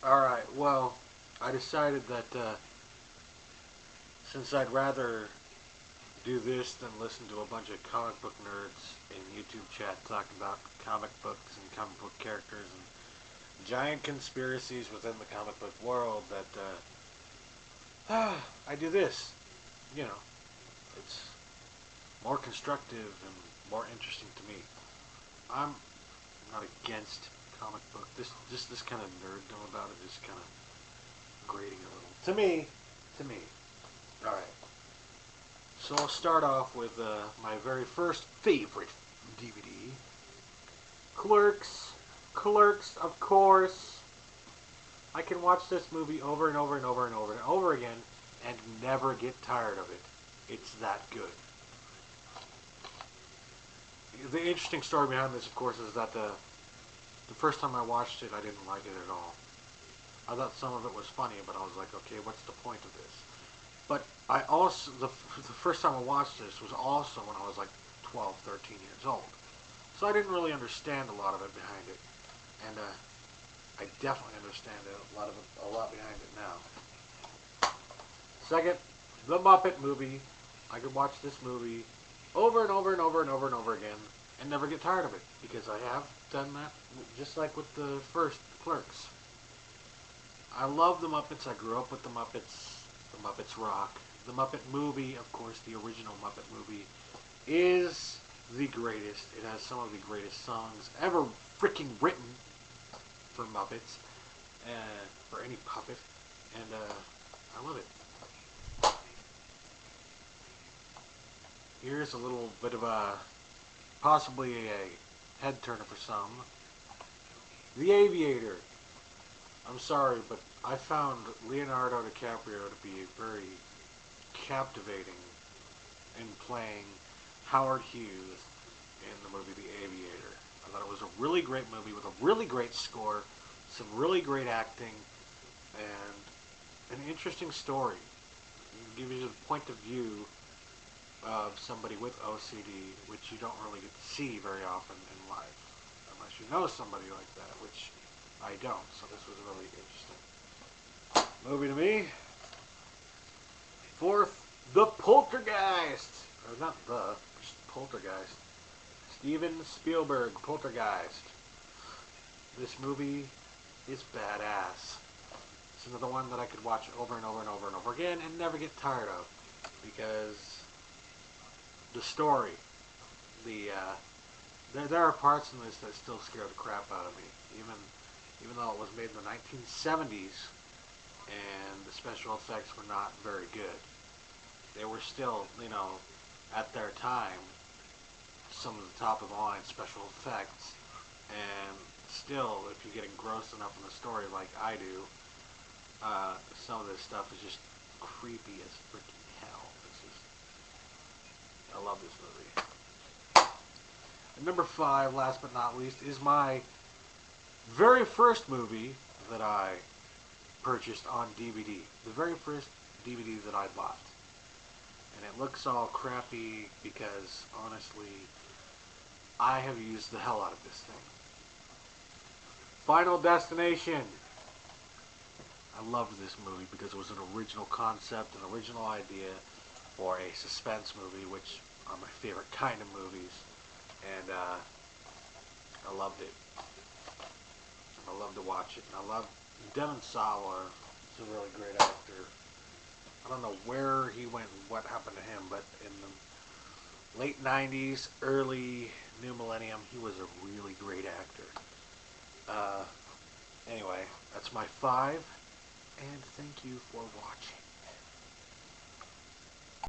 Alright, well, I decided that since I'd rather do this than listen to a bunch of comic book nerds in YouTube chat talking about comic books and comic book characters and giant conspiracies within the comic book world, that I do this. You know, it's more constructive and more interesting to me. I'm not against comic book. This kind of nerddom about it is kind of grating a little. To me. All right. So I'll start off with my very first favorite DVD, Clerks. Clerks, of course. I can watch this movie over and over and over and over and over again and never get tired of it. It's that good. The interesting story behind this, of course, is that the first time I watched it, I didn't like it at all. I thought some of it was funny, but I was like, okay, what's the point of this? But I also, the first time I watched this was also when I was like 12, 13 years old. So I didn't really understand a lot of it behind it. And I definitely understand a lot behind it now. Second, The Muppet Movie. I could watch this movie over and over and over and over and over again and never get tired of it because I have done that just like with the first Clerks. I love the Muppets. I grew up with the Muppets. The Muppets rock. The Muppet Movie, of course, the original Muppet Movie, is the greatest. It has some of the greatest songs ever freaking written for Muppets, for any puppet, and I love it. Here's a little bit of possibly a head turner for some. The Aviator. I'm sorry, but I found Leonardo DiCaprio to be very captivating in playing Howard Hughes in the movie The Aviator. I thought it was a really great movie with a really great score, some really great acting, and an interesting story. It gives you the point of view of somebody with OCD, which you don't really get to see very often in life, unless you know somebody like that, which I don't. So this was really interesting movie to me. Fourth, The Poltergeist, or not just Poltergeist. Steven Spielberg, Poltergeist. This movie is badass. It's another one that I could watch over and over and over and over again and never get tired of because the story, there are parts in this that still scare the crap out of me, even though it was made in the 1970s and the special effects were not very good. They were still, at their time, some of the top of the line special effects, and still, if you're getting gross enough in the story like I do, some of this stuff is just creepy as freaking hell. I love this movie. And number 5, last but not least, is my very first movie that I purchased on DVD. The very first DVD that I bought. And it looks all crappy because, honestly, I have used the hell out of this thing. Final Destination. I loved this movie because it was an original concept, an original idea for a suspense movie, which are my favorite kind of movies. And I loved it. I love to watch it. And I love Devon Sawa. He's a really great actor. I don't know where he went and what happened to him, but in the late 90s, early new millennium, he was a really great actor. Anyway, that's my 5, and thank you for watching.